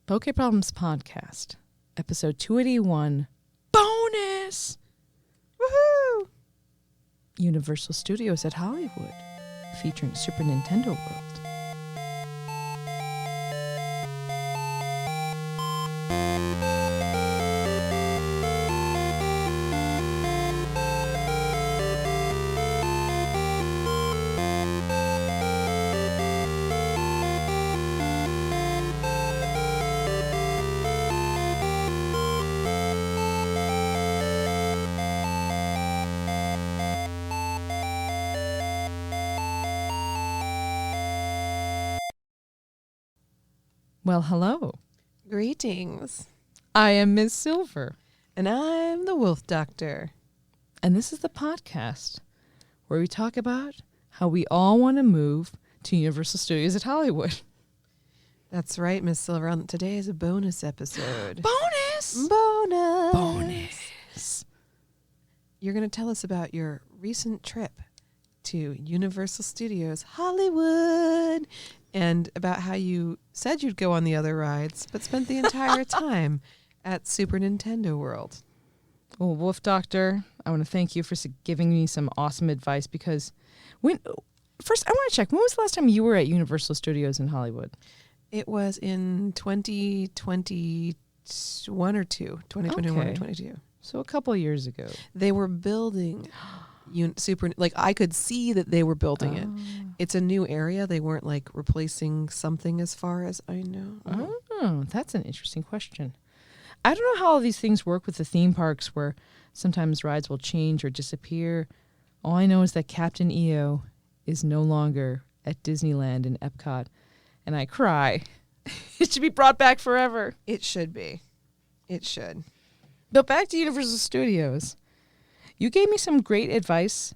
PokeProblemsPodcast, episode 281, bonus! Woohoo! Universal Studios at Hollywood, featuring Super Nintendo World. Well, hello. Greetings. I am Miz Sylver. And I'm the Wolf Doctor. And this is the podcast where we talk about how we all want to move to Universal Studios at Hollywood. That's right, Miss Sylver. Today is a bonus episode. Bonus! Bonus! Bonus! You're going to tell us about your recent trip to Universal Studios Hollywood and about how you said you'd go on the other rides, but spent the entire time at Super Nintendo World. Well, Wolf Doctor, I want to thank you for giving me some awesome advice because first I want to check, when was the last time you were at Universal Studios in Hollywood? It was in 2021 or 2021 or 22. So a couple years ago. They were building I could see that they were building it. It's a new area. They weren't like replacing something as far as I know. Oh, that's an interesting question. I don't know how all these things work with the theme parks where sometimes rides will change or disappear. All I know is that Captain EO is no longer at Disneyland in Epcot, and I cry. It should be brought back forever. It should be. It should. But back to Universal Studios. You gave me some great advice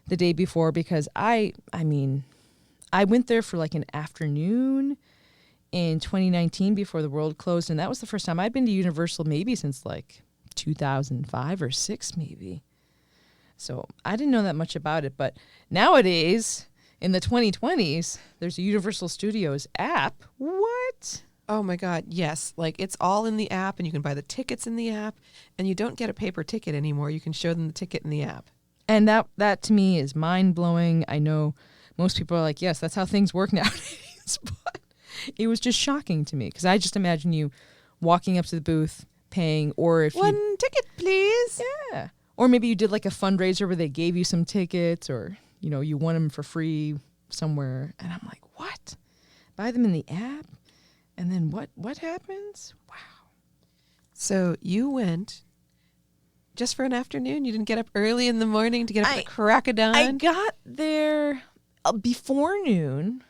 the day before because I went there for like an afternoon in 2019 before the world closed, and that was the first time I'd been to Universal maybe since like 2005 or 6 maybe. So I didn't know that much about it, but nowadays in the 2020s, there's a Universal Studios app. What? Oh my God, yes. Like it's all in the app and you can buy the tickets in the app and you don't get a paper ticket anymore. You can show them the ticket in the app. And that to me is mind-blowing. I know most people are like, yes, that's how things work nowadays. But it was just shocking to me because I just imagine you walking up to the booth, paying, or if One ticket, please. Yeah. Or maybe you did like a fundraiser where they gave you some tickets or, you won them for free somewhere. And I'm like, what? Buy them in the app? And then what happens? Wow. So you went just for an afternoon? You didn't get up early in the morning to get up at the crack of dawn? I got there before noon.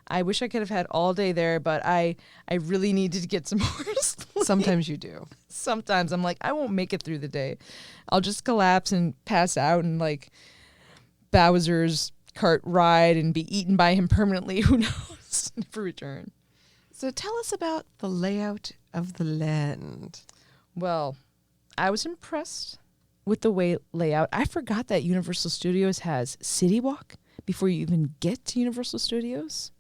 I wish I could have had all day there, but I really needed to get some more sleep. Sometimes you do. Sometimes I'm like, I won't make it through the day. I'll just collapse and pass out and like Bowser's cart ride and be eaten by him permanently. Who knows? Never return. So tell us about the layout of the land. Well, I was impressed with the layout. I forgot that Universal Studios has City Walk before you even get to Universal Studios.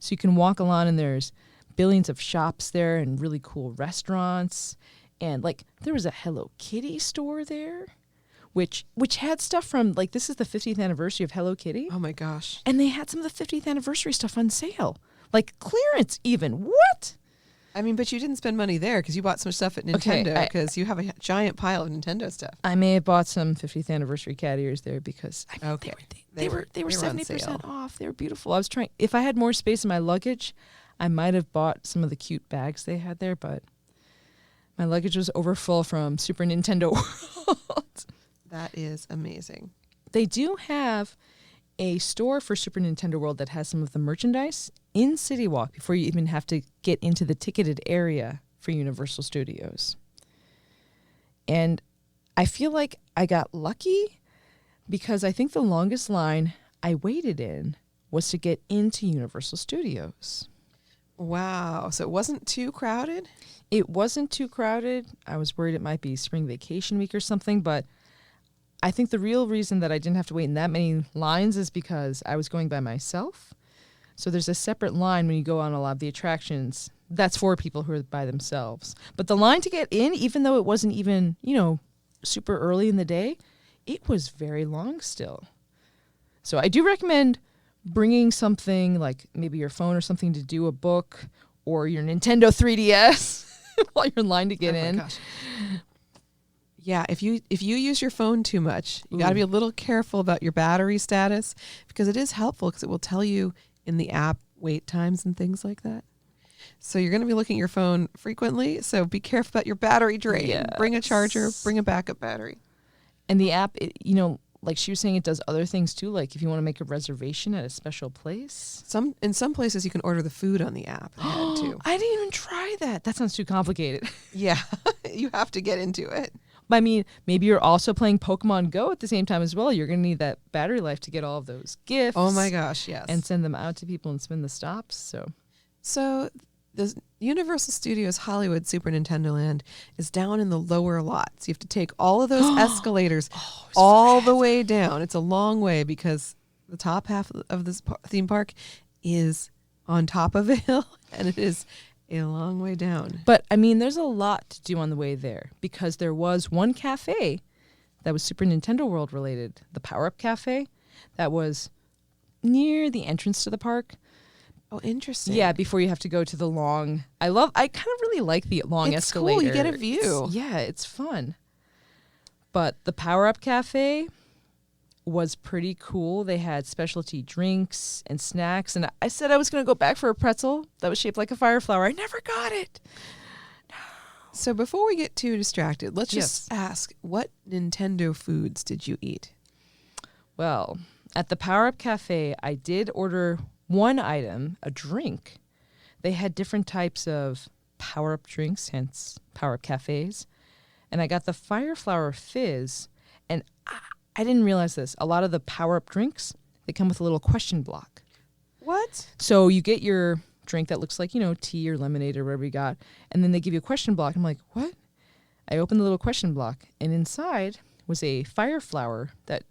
So you can walk along and there's billions of shops there and really cool restaurants. And like there was a Hello Kitty store there, which had stuff from like this is the 50th anniversary of Hello Kitty. Oh my gosh. And they had some of the 50th anniversary stuff on sale. Like clearance even. What? I mean, but you didn't spend money there because you bought some stuff at Nintendo because you have a giant pile of Nintendo stuff. I may have bought some 50th anniversary cat ears there because they were 70% off. They were beautiful. I was trying, if I had more space in my luggage, I might have bought some of the cute bags they had there, but my luggage was overfull from Super Nintendo World. That is amazing. They do have a store for Super Nintendo World that has some of the merchandise in City Walk before you even have to get into the ticketed area for Universal Studios. And I feel like I got lucky because I think the longest line I waited in was to get into Universal Studios. Wow. So it wasn't too crowded? It wasn't too crowded. I was worried it might be spring vacation week or something, but I think the real reason that I didn't have to wait in that many lines is because I was going by myself. So there's a separate line when you go on a lot of the attractions. That's for people who are by themselves. But the line to get in, even though it wasn't even, super early in the day, it was very long still. So I do recommend bringing something like maybe your phone or something to do a book or your Nintendo 3DS while you're in line to get in. Gosh. Yeah, if you use your phone too much, you got to be a little careful about your battery status, because it is helpful because it will tell you in the app wait times and things like that. So you're going to be looking at your phone frequently, so be careful about your battery drain. Yes. Bring a charger, bring a backup battery. And the app, like she was saying, it does other things too, like if you want to make a reservation at a special place. In some places you can order the food on the app too. I didn't even try that. That sounds too complicated. Yeah, you have to get into it. But I mean, maybe you're also playing Pokemon Go at the same time as well. You're going to need that battery life to get all of those gifts. Oh my gosh, yes. And send them out to people and spin the stops. So the Universal Studios Hollywood Super Nintendo Land is down in the lower lots. You have to take all of those escalators all the way down. It's a long way because the top half of this theme park is on top of a hill, and it is a long way down. But I mean, there's a lot to do on the way there, because there was one cafe that was Super Nintendo World related, the Power Up Cafe, that was near the entrance to the park. Oh, interesting. Yeah, before you have to go to the long. I kind of really like the long escalator. Cool. You get a view. It's fun. But the Power Up Cafe was pretty cool. They had specialty drinks and snacks, and I said I was going to go back for a pretzel that was shaped like a fire flower. I never got it. No. So before we get too distracted, let's just ask, what Nintendo foods did you eat? Well, at the Power Up Cafe, I did order one item, a drink. They had different types of Power Up drinks, hence Power Up Cafes. And I got the Fire Flower Fizz, and I didn't realize this. A lot of the Power Up drinks, they come with a little question block. What? So you get your drink that looks like, tea or lemonade or whatever you got, and then they give you a question block. I'm like, what? I opened the little question block, and inside was a fire flower that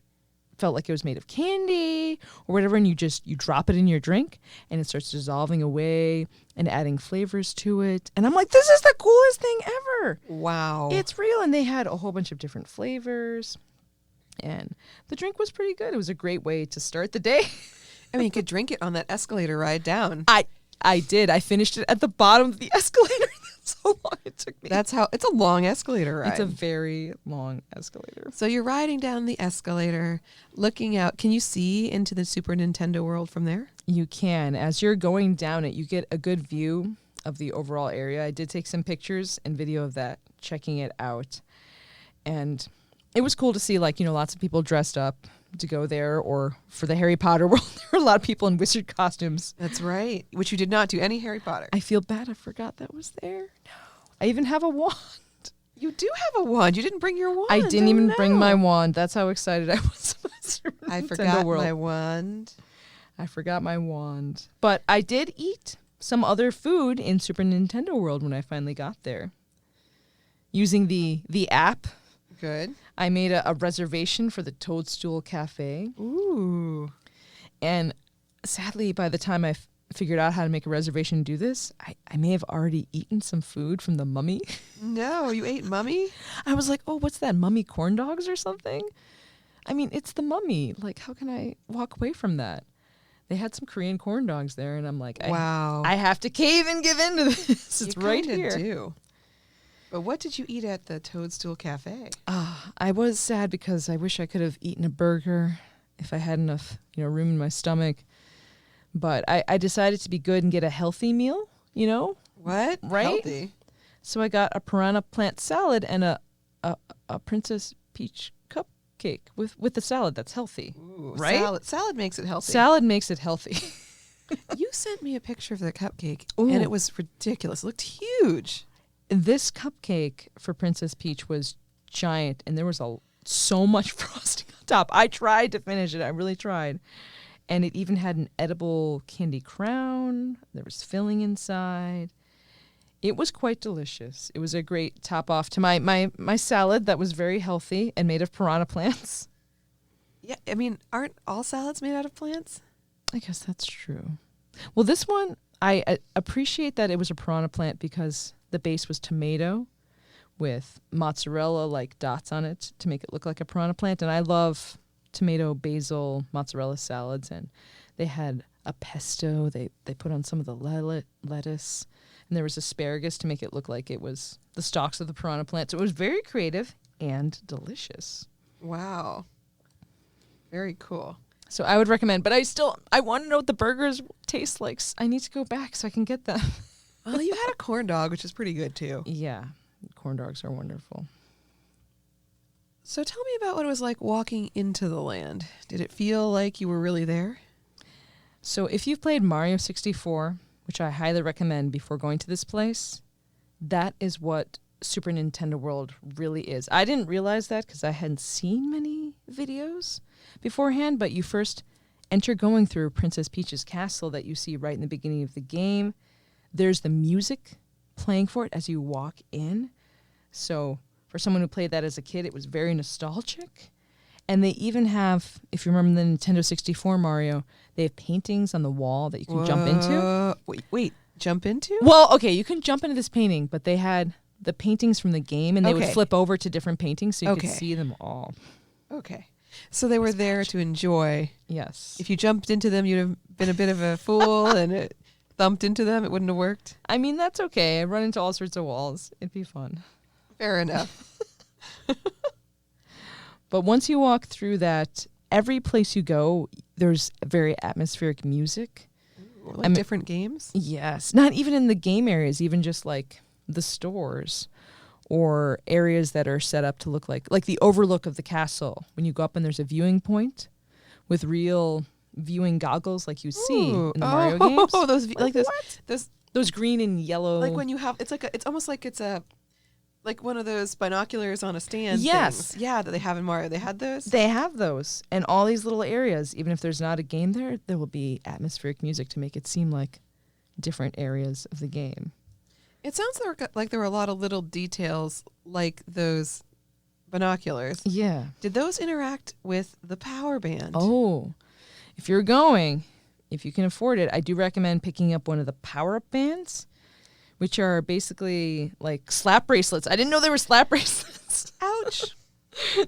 felt like it was made of candy or whatever, and you drop it in your drink, and it starts dissolving away and adding flavors to it. And I'm like, this is the coolest thing ever. Wow. It's real. And they had a whole bunch of different flavors. And the drink was pretty good. It was a great way to start the day. I mean, you could drink it on that escalator ride down. I did. I finished it at the bottom of the escalator. That's how long it took me. It's a long escalator ride. It's a very long escalator. So you're riding down the escalator, looking out. Can you see into the Super Nintendo world from there? You can. As you're going down it, you get a good view of the overall area. I did take some pictures and video of that, checking it out. And it was cool to see, lots of people dressed up to go there, or for the Harry Potter world, there were a lot of people in wizard costumes. That's right. Which you did not do any Harry Potter. I feel bad. I forgot that was there. No. I even have a wand. You do have a wand. You didn't bring your wand. I didn't even bring my wand. That's how excited I was. I forgot my wand. I forgot my wand. But I did eat some other food in Super Nintendo World when I finally got there. Using the app. Good. I made a reservation for the Toadstool Cafe. Ooh. And sadly, by the time I figured out how to make a reservation and do this, I may have already eaten some food from the Mummy. No, you ate Mummy? I was like, oh, what's that, Mummy corn dogs or something? I mean, it's the Mummy. Like, how can I walk away from that? They had some Korean corn dogs there, and I'm like, wow. I have to cave and give in to this. It's right here. Do. But what did you eat at the Toadstool Cafe? I was sad because I wish I could have eaten a burger if I had enough, room in my stomach. But I decided to be good and get a healthy meal, What? Right? Healthy. So I got a piranha plant salad and a Princess Peach cupcake with the salad that's healthy. Ooh, right? Salad makes it healthy. Salad makes it healthy. You sent me a picture of the cupcake, Ooh. and it was ridiculous. It looked huge. This cupcake for Princess Peach was giant, and there was so much frosting on top. I tried to finish it. I really tried. And it even had an edible candy crown. There was filling inside. It was quite delicious. It was a great top off to my salad that was very healthy and made of piranha plants. Yeah, I mean, aren't all salads made out of plants? I guess that's true. Well, this one, I appreciate that it was a piranha plant because the base was tomato with mozzarella like dots on it to make it look like a piranha plant. And I love tomato, basil, mozzarella salads. And they had a pesto. They put on some of the lettuce. And there was asparagus to make it look like it was the stalks of the piranha plant. So it was very creative and delicious. Wow. Very cool. So I would recommend, but I want to know what the burgers taste like. I need to go back so I can get them. Well, you had a corn dog, which is pretty good too. Yeah, corn dogs are wonderful. So tell me about what it was like walking into the land. Did it feel like you were really there? So if you've played Mario 64, which I highly recommend before going to this place, that is what Super Nintendo World really is. I didn't realize that because I hadn't seen many videos beforehand, but you first enter going through Princess Peach's castle that you see right in the beginning of the game. There's the music playing for it as you walk in. So for someone who played that as a kid, it was very nostalgic. And they even have, if you remember the Nintendo 64 Mario, they have paintings on the wall that you can jump into. Wait, jump into? Well, okay, you can jump into this painting, but they had the paintings from the game, and they would flip over to different paintings so you could see them all. Okay. So they were there to enjoy. Yes. If you jumped into them, you'd have been a bit of a fool and it thumped into them. It wouldn't have worked. I mean, that's okay. I run into all sorts of walls. It'd be fun. Fair enough. But once you walk through that, every place you go, there's very atmospheric music. Ooh, like different games? Yes. Not even in the game areas, even just like the stores or areas that are set up to look like the overlook of the castle. When you go up and there's a viewing point with real viewing goggles like you see in the Mario games. Oh, those those green and yellow. Like when you have, it's almost like it's like one of those binoculars on a stand. Yes. Things. Yeah, that they have in Mario. They had those? They have those. And all these little areas, even if there's not a game there will be atmospheric music to make it seem like different areas of the game. It sounds like there were a lot of little details like those binoculars. Yeah. Did those interact with the power band? Oh, if you're going, if you can afford it, I do recommend picking up one of the power-up bands, which are basically like slap bracelets. I didn't know they were slap bracelets. Ouch.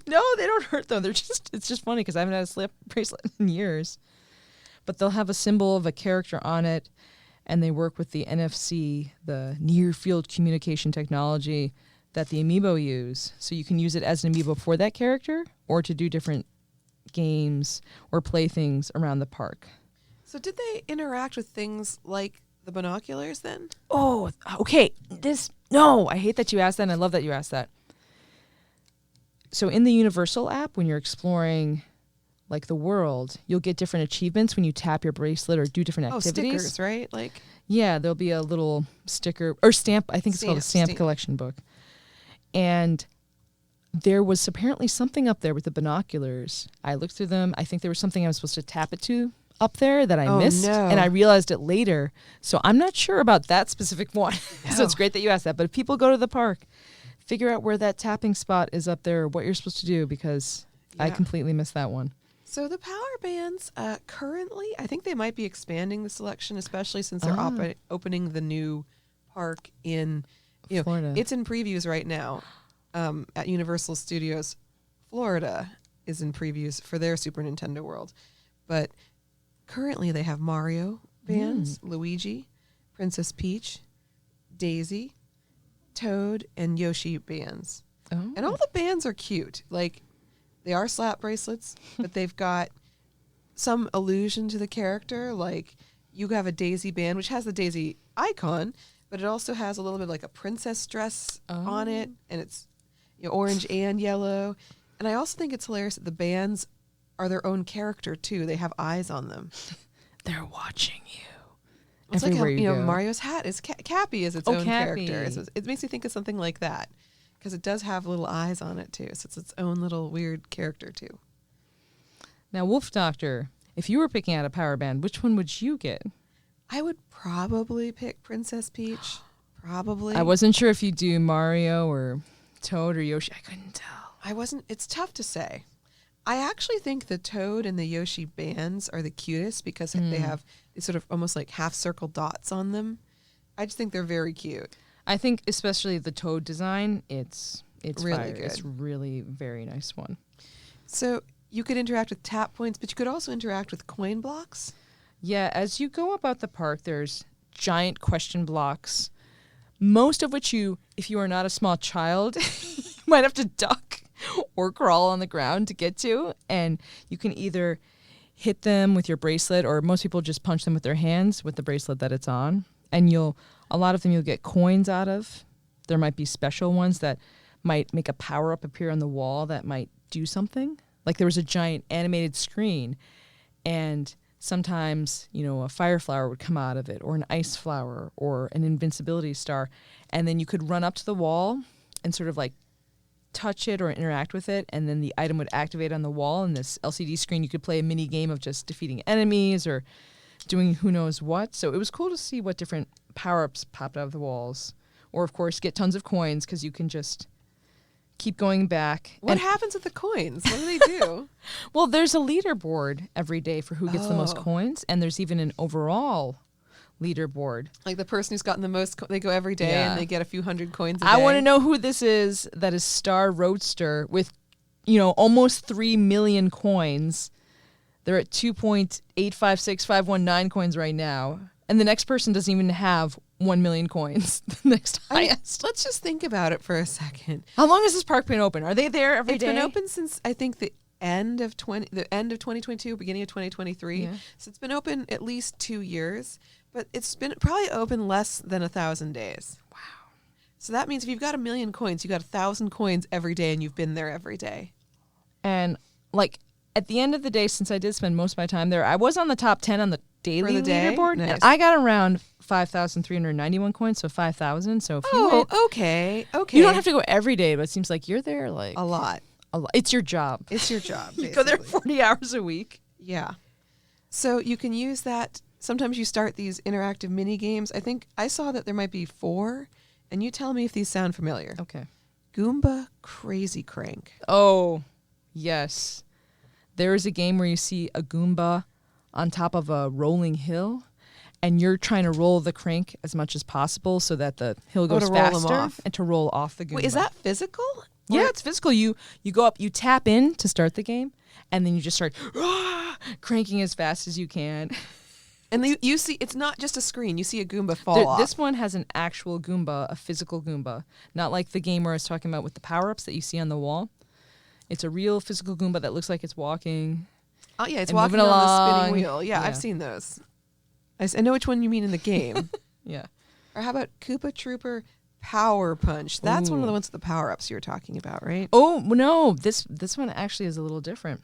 No, they don't hurt though. It's just funny because I haven't had a slap bracelet in years. But they'll have a symbol of a character on it, and they work with the NFC, the near field communication technology that the amiibo use. So you can use it as an amiibo for that character or to do different games or play things around the park. So did they interact with things like the binoculars then? Oh, okay. I hate that you asked that, and I love that you asked that. So in the Universal app, when you're exploring like the world, you'll get different achievements when you tap your bracelet or do different activities. Oh, stickers, right? Like, yeah, there'll be a little sticker or stamp. I think it's called a stamp collection book. And there was apparently something up there with the binoculars. I looked through them. I think there was something I was supposed to tap it to up there that I missed. No. And I realized it later. So I'm not sure about that specific one. No. So it's great that you asked that. But if people go to the park, figure out where that tapping spot is up there, what you're supposed to do, because I completely missed that one. So the power bands, currently, I think they might be expanding the selection, especially since they're opening the new park in Florida. It's in previews right now at Universal Studios. Florida is in previews for their Super Nintendo World. But currently they have Mario bands, Luigi, Princess Peach, Daisy, Toad, and Yoshi bands. Oh. And all the bands are cute. Like, they are slap bracelets, but they've got some allusion to the character. Like, you have a Daisy band, which has the Daisy icon, but it also has a little bit like a princess dress on it, and it's orange and yellow. And I also think it's hilarious that the bands are their own character, too. They have eyes on them. They're watching you. It's like how, Mario's hat is Cappy is its own Cappy. character. It makes me think of something like that. Because it does have little eyes on it, too. So it's its own little weird character, too. Now, Wolf Doctor, if you were picking out a power band, which one would you get? I would probably pick Princess Peach. Probably. I wasn't sure if you'd do Mario or Toad or Yoshi. I couldn't tell. It's tough to say. I actually think the Toad and the Yoshi bands are the cutest because they have these sort of almost like half circle dots on them. I just think they're very cute. I think especially the Toad design, it's really fire. good. It's really very nice one. So you could interact with tap points, but you could also interact with coin blocks. Yeah, as you go about the park, there's giant question blocks, most of which if you are not a small child, you might have to duck or crawl on the ground to get to. And you can either hit them with your bracelet, or most people just punch them with their hands with the bracelet that it's on. And a lot of them you'll get coins out of. There might be special ones that might make a power-up appear on the wall that might do something. Like there was a giant animated screen, and sometimes, a fire flower would come out of it, or an ice flower, or an invincibility star. And then you could run up to the wall and sort of like touch it or interact with it, and then the item would activate on the wall. And this LCD screen, you could play a mini game of just defeating enemies or doing who knows what. So it was cool to see what different power-ups popped out of the walls. Or, of course, get tons of coins because you can just keep going back. What happens with the coins? What do they do? Well, there's a leaderboard every day for who gets the most coins, and there's even an overall leaderboard. Like the person who's gotten the most, they go every day and they get a few hundred coins a day. I want to know who this is. That is Star Roadster with, almost 3 million coins. They're at 2.856519 coins right now. And the next person doesn't even have 1 million coins. The next highest. Let's just think about it for a second. How long has this park been open? Are they there every day? It's been open since, I think, the end of 2022, beginning of 2023. Yeah. So it's been open at least 2 years, but it's been probably open less than 1,000 days. Wow. So that means if you've got 1 million coins, you got 1,000 coins every day, and you've been there every day. And at the end of the day, since I did spend most of my time there, I was on the top 10 on the daily leaderboard. Nice. And I got around 5,391 coins, so 5,000. So if you okay. You don't have to go every day, but it seems like you're there like a lot. It's your job. It's your job. You go there 40 hours a week. Yeah. So you can use that. Sometimes you start these interactive mini games. I think I saw that there might be 4, and you tell me if these sound familiar. Okay. Goomba Crazy Crank. Oh, yes. There is a game where you see a Goomba on top of a rolling hill, and you're trying to roll the crank as much as possible so that the hill goes faster and to roll off the Goomba. Wait, is that physical? Yeah, it's physical. You go up, you tap in to start the game, and then you just start cranking as fast as you can. And you see, it's not just a screen. You see a Goomba fall off. This one has an actual Goomba, a physical Goomba, not like the game where I was talking about with the power-ups that you see on the wall. It's a real physical Goomba that looks like it's walking. Oh, yeah, it's walking on the spinning wheel. Yeah, I've seen those. I know which one you mean in the game. Yeah. Or how about Koopa Trooper Power Punch? That's one of the ones with the power-ups you were talking about, right? Oh, no. This one actually is a little different.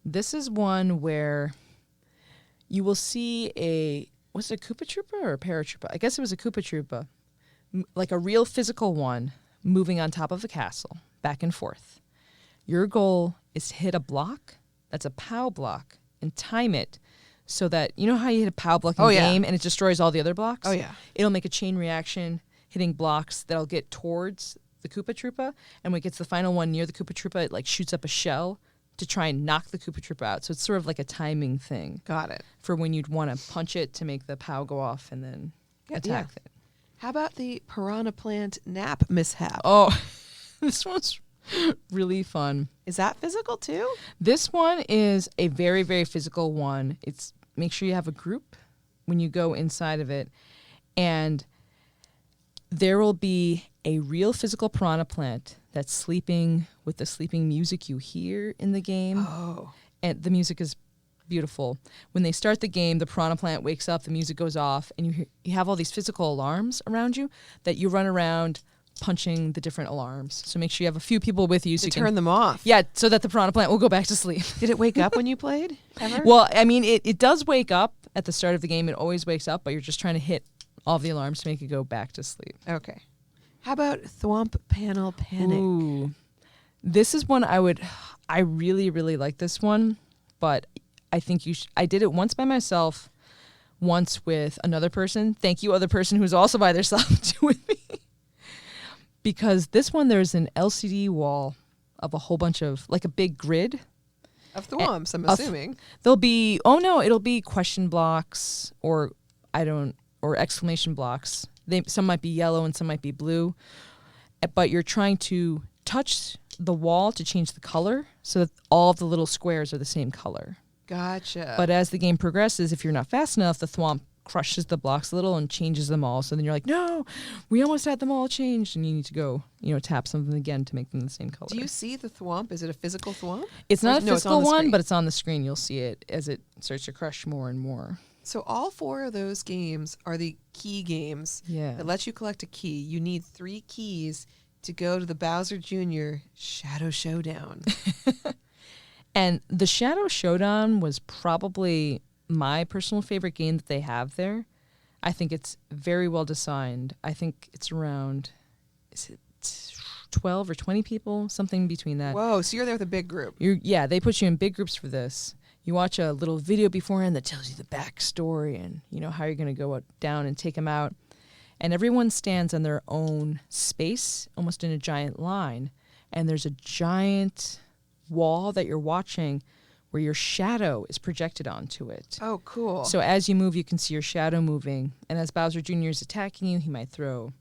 This is one where you will see was it a Koopa Trooper or a Paratrooper? I guess it was a Koopa Trooper. Like a real physical one moving on top of a castle, back and forth. Your goal is to hit a block that's a POW block and time it so that, you know how you hit a POW block in the game and it destroys all the other blocks? Oh, yeah. It'll make a chain reaction hitting blocks that'll get towards the Koopa Troopa, and when it gets the final one near the Koopa Troopa, it shoots up a shell to try and knock the Koopa Troopa out. So it's sort of like a timing thing. Got it. For when you'd want to punch it to make the POW go off and then attack it. How about the Piranha Plant Nap Mishap? Oh, this one's really fun. Is that physical too? This one is a very, very physical one. Make sure you have a group when you go inside of it, and there will be a real physical piranha plant that's sleeping with the sleeping music you hear in the game. Oh. And the music is beautiful. When they start the game, the piranha plant wakes up, the music goes off, and you have all these physical alarms around you that you run around punching the different alarms. So make sure you have a few people with you so you can turn them off. Yeah, so that the piranha plant will go back to sleep. Did it wake up when you played ever? Well, I mean, it does wake up at the start of the game. It always wakes up, but you're just trying to hit all the alarms to make it go back to sleep. Okay. How about Thwomp Panel Panic? Ooh. This is one I really, really like this one, but I think I did it once by myself, once with another person. Thank you, other person who's also by themselves, do with me. Because this one, there's an LCD wall of a whole bunch of, like a big grid Of thwomps, I'm assuming. There'll be, it'll be question blocks or exclamation blocks. Some might be yellow and some might be blue. But you're trying to touch the wall to change the color so that all of the little squares are the same color. Gotcha. But as the game progresses, if you're not fast enough, the thwomp crushes the blocks a little and changes them all. So then you're like, no, we almost had them all changed. And you need to go, tap something again to make them the same color. Do you see the thwomp? Is it a physical thwomp? It's not a physical one, but it's on the screen. You'll see it as it starts to crush more and more. So all 4 of those games are the key games that let you collect a key. You need 3 keys to go to the Bowser Jr. Shadow Showdown. And the Shadow Showdown was probably my personal favorite game that they have there. I think it's very well designed. I think it's around, is it 12 or 20 people? Something between that. Whoa, so you're there with a big group. They put you in big groups for this. You watch a little video beforehand that tells you the backstory and, how you're going to go down and take them out. And everyone stands on their own space, almost in a giant line. And there's a giant wall that you're watching where your shadow is projected onto it. Oh, cool. So as you move, you can see your shadow moving. And as Bowser Jr. is attacking you, he might throw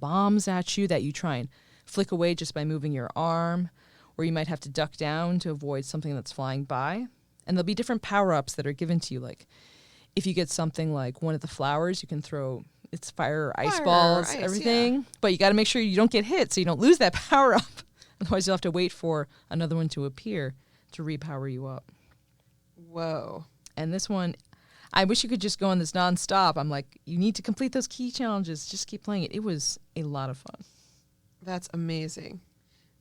bombs at you that you try and flick away just by moving your arm. Or you might have to duck down to avoid something that's flying by. And there'll be different power-ups that are given to you. Like, if you get something like one of the flowers, you can throw its fire or ice balls, everything. Yeah. But you got to make sure you don't get hit so you don't lose that power-up. Otherwise, you'll have to wait for another one to appear to repower you up. Whoa. And this one, I wish you could just go on this nonstop. I'm like, you need to complete those key challenges. Just keep playing it. It was a lot of fun. That's amazing.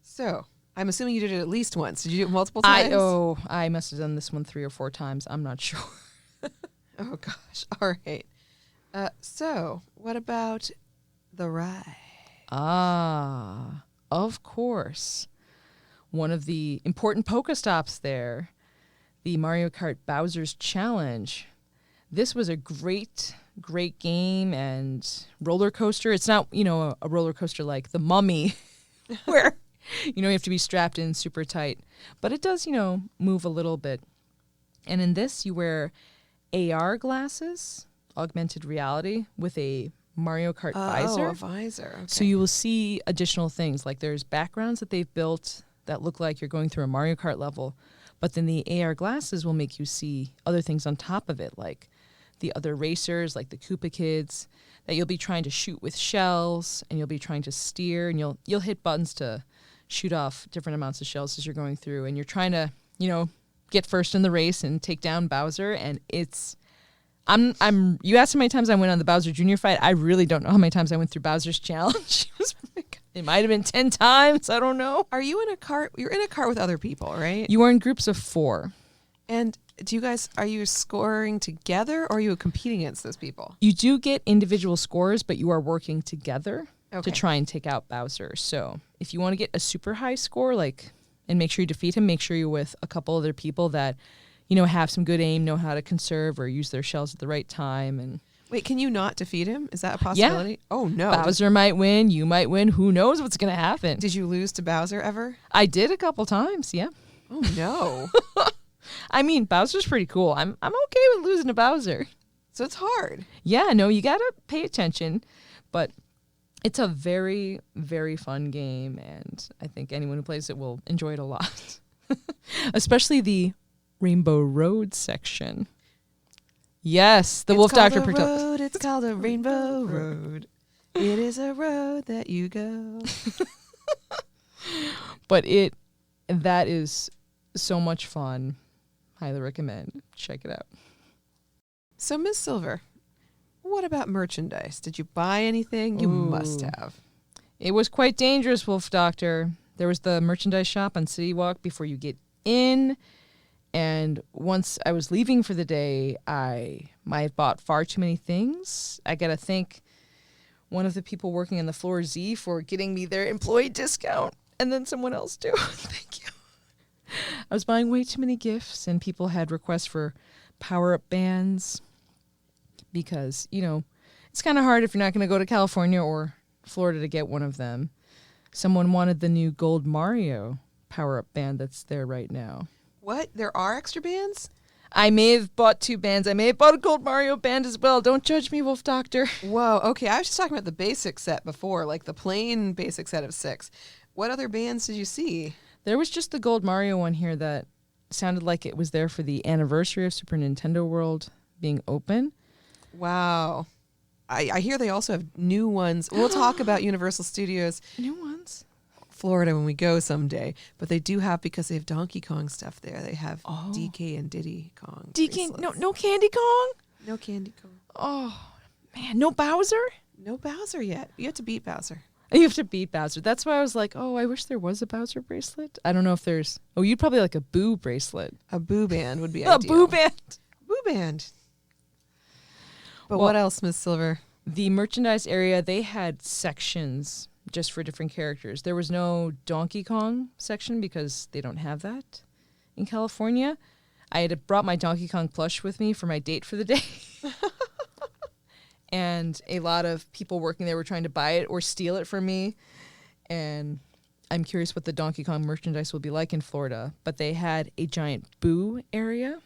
So, I'm assuming you did it at least once. Did you do it multiple times? I must have done this one 3 or 4 times. I'm not sure. Oh, gosh. All right. So, what about the ride? Of course. One of the important Pokestops there, the Mario Kart Bowser's Challenge. This was a great game and roller coaster. It's not, a roller coaster like the Mummy where, you have to be strapped in super tight. But it does, move a little bit. And in this, you wear AR glasses, augmented reality, with a Mario Kart visor. Oh, a visor. Okay. So you will see additional things. Like there's backgrounds that they've built that look like you're going through a Mario Kart level. But then the AR glasses will make you see other things on top of it, like the other racers, like the Koopa Kids, that you'll be trying to shoot with shells, and you'll be trying to steer, and you'll hit buttons to shoot off different amounts of shells as you're going through. And you're trying to, get first in the race and take down Bowser. And it's... you asked how many times I went on the Bowser Jr. fight. I really don't know how many times I went through Bowser's Challenge. It might have been 10 times. I don't know. Are you in a cart? You're in a cart with other people, right? You are in groups of 4. And are you scoring together or are you competing against those people? You do get individual scores, but you are working together to try and take out Bowser. So if you want to get a super high score, and make sure you defeat him, make sure you're with a couple other people that have some good aim, know how to conserve or use their shells at the right time. And wait, can you not defeat him? Is that a possibility? Yeah. Oh, no. Bowser might win. You might win. Who knows what's going to happen? Did you lose to Bowser ever? I did a couple times, yeah. Oh, no. I mean, Bowser's pretty cool. I'm okay with losing to Bowser. So it's hard. Yeah, no, you got to pay attention. But it's a very, very fun game. And I think anyone who plays it will enjoy it a lot. Especially the Rainbow Road section. Yes, the Wolf Doctor. It's called a Rainbow Road. It is a road that you go. But that is so much fun. Highly recommend. Check it out. So, Miz Sylver, what about merchandise? Did you buy anything? You must have. It was quite dangerous, Wolf Doctor. There was the merchandise shop on City Walk before you get in. And once I was leaving for the day, I might have bought far too many things. I got to thank one of the people working on the floor Z for getting me their employee discount, and then someone else too. Thank you. I was buying way too many gifts, and people had requests for power-up bands because, it's kind of hard if you're not going to go to California or Florida to get one of them. Someone wanted the new Gold Mario power-up band that's there right now. What? There are extra bands? I may have bought 2 bands. I may have bought a Gold Mario band as well. Don't judge me, Wolf Doctor. Whoa, okay. I was just talking about the basic set before, like the plain basic set of 6. What other bands did you see? There was just the Gold Mario one here that sounded like it was there for the anniversary of Super Nintendo World being open. Wow. I hear they also have new ones. We'll talk about Universal Studios New ones? Florida when we go someday, but they do have, because they have Donkey Kong stuff there, they have DK and Diddy Kong. DK, no Candy Kong? No Candy Kong. Oh, man, no Bowser? No Bowser yet. You have to beat Bowser. You have to beat Bowser. That's why I was like, I wish there was a Bowser bracelet. I don't know if there's... Oh, you'd probably like a Boo bracelet. A Boo band would be A ideal. Boo band. Boo band. But Well, what else, Miss Sylver? The merchandise area, they had sections just for different characters. There was no Donkey Kong section because they don't have that in California. I had brought my Donkey Kong plush with me for my date for the day. And a lot of people working there were trying to buy it or steal it from me. And I'm curious what the Donkey Kong merchandise will be like in Florida. But they had a giant Boo area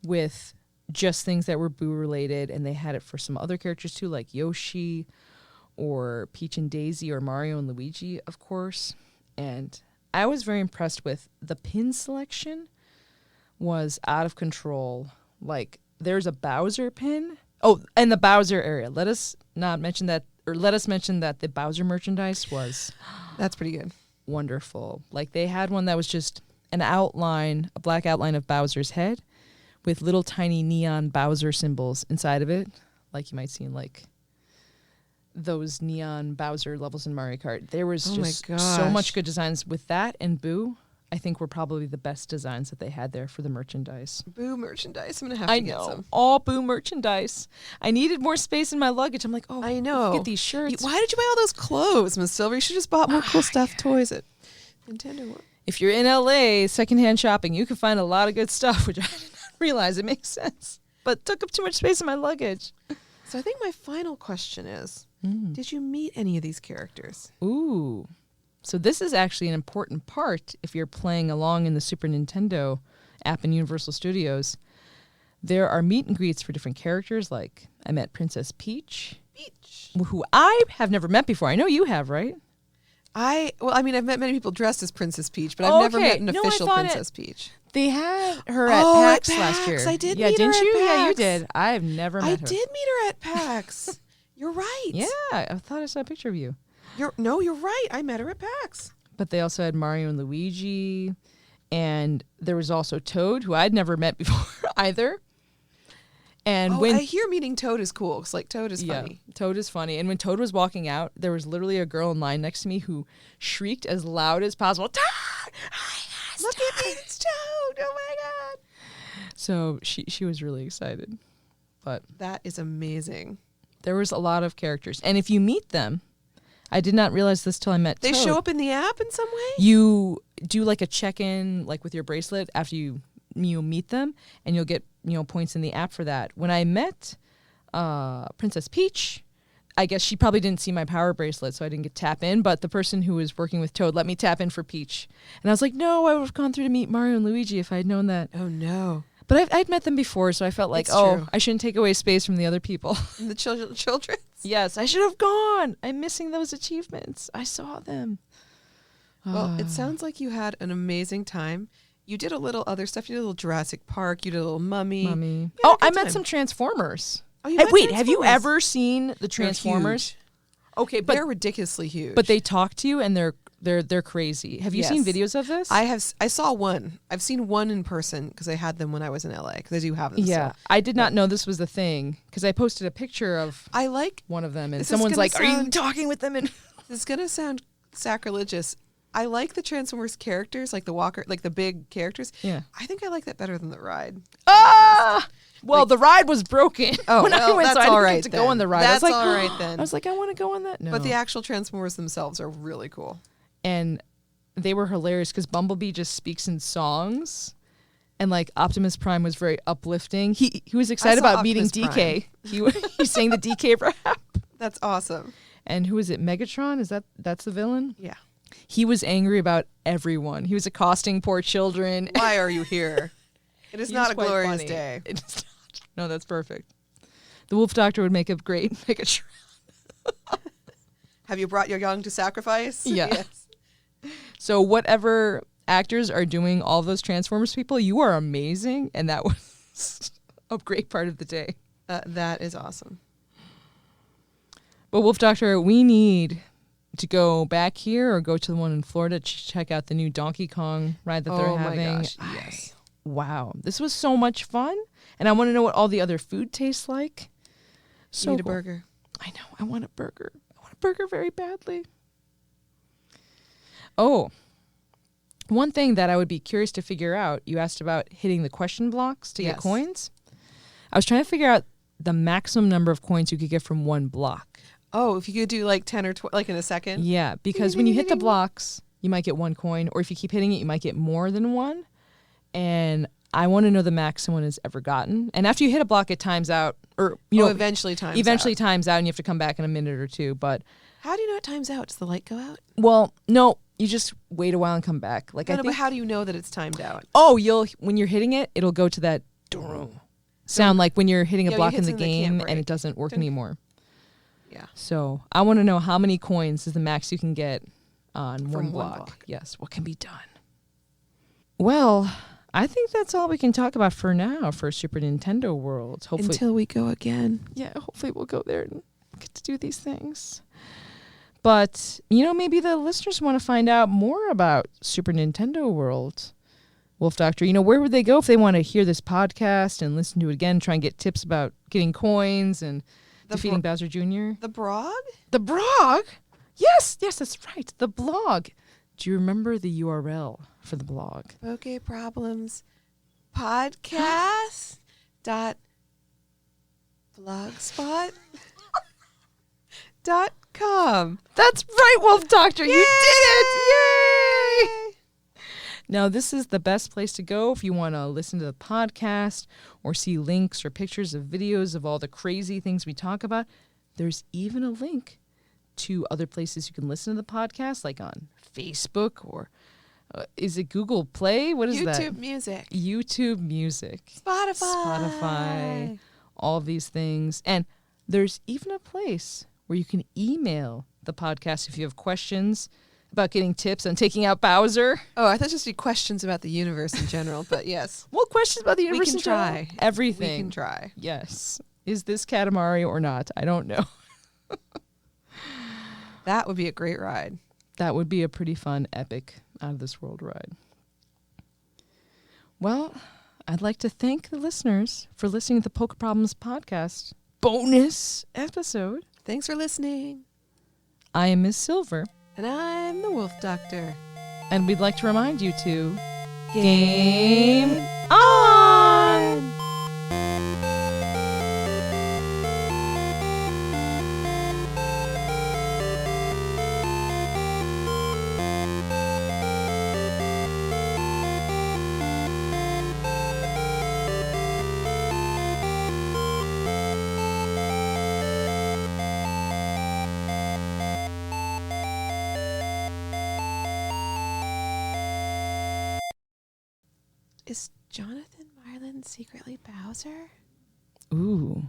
with just things that were Boo related, and they had it for some other characters too, like Yoshi or Peach and Daisy or Mario and Luigi, of course. And I was very impressed with the pin selection. Was out of control. Like, there's a Bowser pin. Oh, and the Bowser area. Let us mention that the Bowser merchandise was That's pretty good. wonderful. Like, they had one that was just an outline, a black outline of Bowser's head with little tiny neon Bowser symbols inside of it, like you might see in like those neon Bowser levels in Mario Kart. There was just so much good designs with that, and Boo, I think, were probably the best designs that they had there for the merchandise. Boo merchandise. I'm going to have to get some. All Boo merchandise. I needed more space in my luggage. I'm like, I know. Get these shirts. Why did you buy all those clothes, Miss Sylver? You should just bought more cool stuff, toys at Nintendo World. If you're in LA, secondhand shopping, you can find a lot of good stuff, which I did not realize. It makes sense. But took up too much space in my luggage. So I think my final question is, did you meet any of these characters? Ooh. So this is actually an important part if you're playing along in the Super Nintendo app in Universal Studios. There are meet and greets for different characters. Like, I met Princess Peach, who I have never met before. I know you have, right? I've met many people dressed as Princess Peach, but I've never met an official Princess Peach. They had her at PAX last year. I did meet her at PAX. Yeah, you did. I've never met her. I did meet her at PAX. You're right. Yeah, I thought I saw a picture of you. You're right. I met her at PAX. But they also had Mario and Luigi, and there was also Toad, who I'd never met before either. And I hear meeting Toad is cool, because like Toad is funny. Toad is funny. And when Toad was walking out, there was literally a girl in line next to me who shrieked as loud as possible, "Toad! Look at me, it's Toad! Oh my god!" So she was really excited. But that is amazing. There was a lot of characters, and if you meet them, I did not realize this till I met Toad. They show up in the app in some way? You do like a check-in, like with your bracelet after you meet them, and you'll get points in the app for that. When I met Princess Peach, I guess she probably didn't see my power bracelet, so I didn't get tap in, but the person who was working with Toad let me tap in for Peach. And I was like, no, I would have gone through to meet Mario and Luigi if I had known that. Oh, no. But I'd met them before, so I felt like, true. I shouldn't take away space from the other people. The children? Yes, I should have gone. I'm missing those achievements. I saw them. Well, it sounds like you had an amazing time. You did a little other stuff. You did a little Jurassic Park. You did a little Mummy. Oh, I met some Transformers. Oh, you met wait, Transformers? Have you ever seen the Transformers? Okay, but they're ridiculously huge. But they talk to you, and they're crazy. Have you seen videos of this? I saw one. I've seen one in person because I had them when I was in LA. Because I do have them. Yeah, still. I did not know this was the thing because I posted a picture of one of them, and someone's like, "Are you talking with them?" And this is gonna sound sacrilegious. I like the Transformers characters, like the Walker, like the big characters. Yeah, I think I like that better than the ride. Well, the ride was broken. Oh, when I went, that's so I all didn't right. Get to go on the ride. That's I was like, all right then. I was like, I want to go on that. No, but the actual Transformers themselves are really cool, and they were hilarious because Bumblebee just speaks in songs, and like Optimus Prime was very uplifting. He was excited about meeting DK. He sang the DK rap. That's awesome. And who is it? Megatron? That's the villain? Yeah. He was angry about everyone. He was accosting poor children. Why are you here? It is He not was a quite glorious funny. day. It is not. No, that's perfect. The wolf doctor would make a great Megatron. Have you brought your young to sacrifice? Yeah. Yes. So whatever actors are doing all those Transformers people, you are amazing, and that was a great part of the day. That is awesome. But Wolf Doctor, we need to go back here or go to the one in Florida to check out the new Donkey Kong ride that they're having. Oh my gosh, yes. Wow, this was so much fun, and I want to know what all the other food tastes like. So Need a cool. burger. I know. I want a burger. I want a burger very badly. Oh, one thing that I would be curious to figure out, you asked about hitting the question blocks to get coins. I was trying to figure out the maximum number of coins you could get from one block. Oh, if you could do like 10 or 12, like in a second? Yeah, because when you hit the blocks, you might get 1 coin, or if you keep hitting it, you might get more than 1. And I want to know the max someone has ever gotten. And after you hit a block, it times out, or eventually times out, and you have to come back in a minute or two. But how do you know it times out? Does the light go out? well, no, you just wait a while and come back. Like But how do you know that it's timed out? Oh, when you're hitting it, it'll go to that sound like when you're hitting a block in the game and it doesn't work anymore. Yeah. So I want to know how many coins is the max you can get on one block. One block. Yes, what can be done? Well, I think that's all we can talk about for now for Super Nintendo World. Hopefully, Until we go again. yeah, hopefully we'll go there and get to do these things. But, maybe the listeners want to find out more about Super Nintendo World. Wolf Doctor, where would they go if they want to hear this podcast and listen to it again, try and get tips about getting coins and defeating Bowser Jr.? The blog? The blog? Yes, that's right. The blog. Do you remember the URL for the blog? PokeProblemsPodcast .blogspot.com. That's right, Wolf Doctor. You did it. Yay! Now, this is the best place to go if you want to listen to the podcast or see links or pictures of videos of all the crazy things we talk about. There's even a link to other places you can listen to the podcast, like on Facebook or is it Google Play? What is that? YouTube Music. YouTube Music. Spotify. All of these things. And there's even a place where you can email the podcast if you have questions about getting tips on taking out Bowser. Oh, I thought just be questions about the universe in general, but yes. Well, questions about the universe We can in general. try. Everything. We can try. Yes. Is this Katamari or not? I don't know. That would be a great ride. That would be a pretty fun, epic, out-of-this-world ride. Well, I'd like to thank the listeners for listening to the Poke Problems Podcast bonus episode. Thanks for listening. I am Miz Sylver. And I'm the Wolf Doctor. And we'd like to remind you to game on! Is Jonathan Marlin secretly Bowser? Ooh,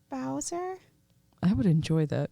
Bowser? I would enjoy that.